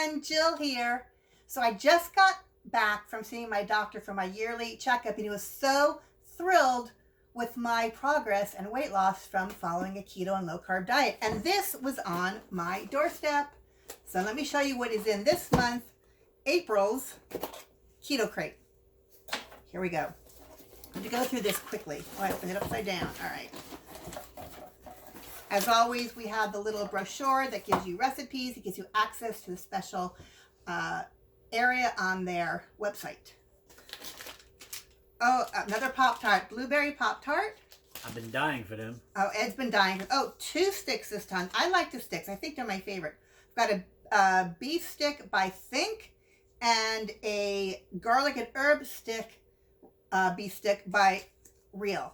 everyone, Jill here. So I just got back from seeing my doctor for my yearly checkup, and he was so thrilled with my progress and weight loss from following a keto and low carb diet. And this was on my doorstep. So let me show you what is in this month, April's KetoKrate. Here we go. I'm going to go through this quickly. Oh, I opened it upside down. All right. As always, we have the little brochure that gives you recipes. It gives you access to the special area on their website. Oh, another Pop-Tart. Blueberry Pop-Tart. I've been dying for them. Oh, Ed's been dying. Oh, 2 sticks this time. I like the sticks. I think they're my favorite. I've got a beef stick by Think and a garlic and herb stick, beef stick by Real.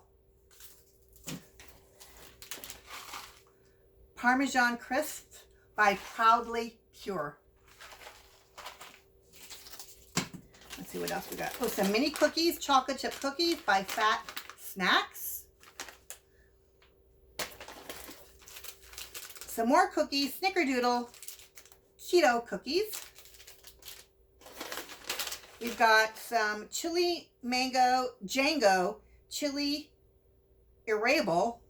Parmesan crisp by Proudly Pure. Let's see what else we got. Oh, some mini cookies, chocolate chip cookies by Fat Snacks. Some more cookies, Snickerdoodle keto cookies. We've got some chili mango Django chili Erable,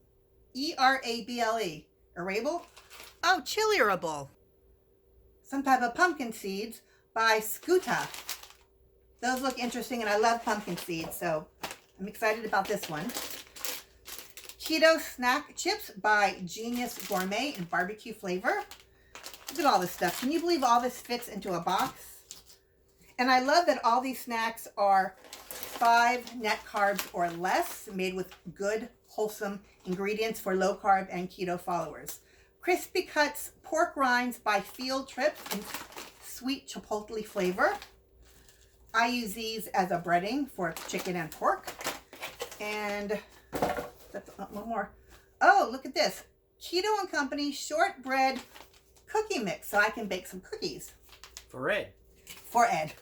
E-R-A-B-L-E. Erable? Oh, Chiliable. Some type of pumpkin seeds by Scuta. Those look interesting, and I love pumpkin seeds, so I'm excited about this one. Keto snack chips by Genius Gourmet in barbecue flavor. Look at all this stuff. Can you believe all this fits into a box? And I love that all these snacks are 5 net carbs or less, made with good, wholesome ingredients for low carb and keto followers. Crispy Cuts pork rinds by Field Trip in sweet chipotle flavor. I use these as a breading for chicken and pork. And one more. Oh, look at this. Keto and Company shortbread cookie mix, so I can bake some cookies. For Ed. For Ed.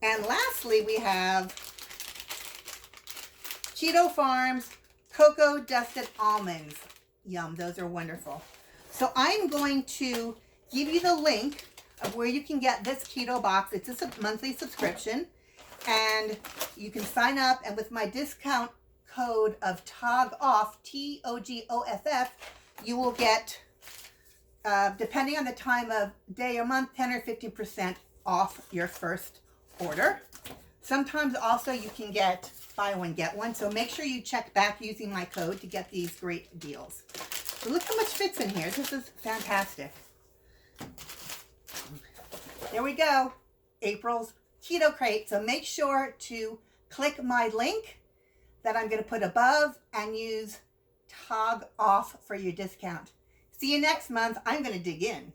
And lastly, we have Keto Farms Cocoa Dusted Almonds. Yum, those are wonderful. So I'm going to give you the link of where you can get this keto box. It's just a monthly subscription, and you can sign up, and with my discount code of TOGOFF, T-O-G-O-F-F, you will get, depending on the time of day or month, 10 or 15% off your first order. Sometimes also you can get buy one, get one. So make sure you check back using my code to get these great deals. So look how much fits in here. This is fantastic. There we go. April's KetoKrate. So make sure to click my link that I'm going to put above and use TOG off for your discount. See you next month. I'm going to dig in.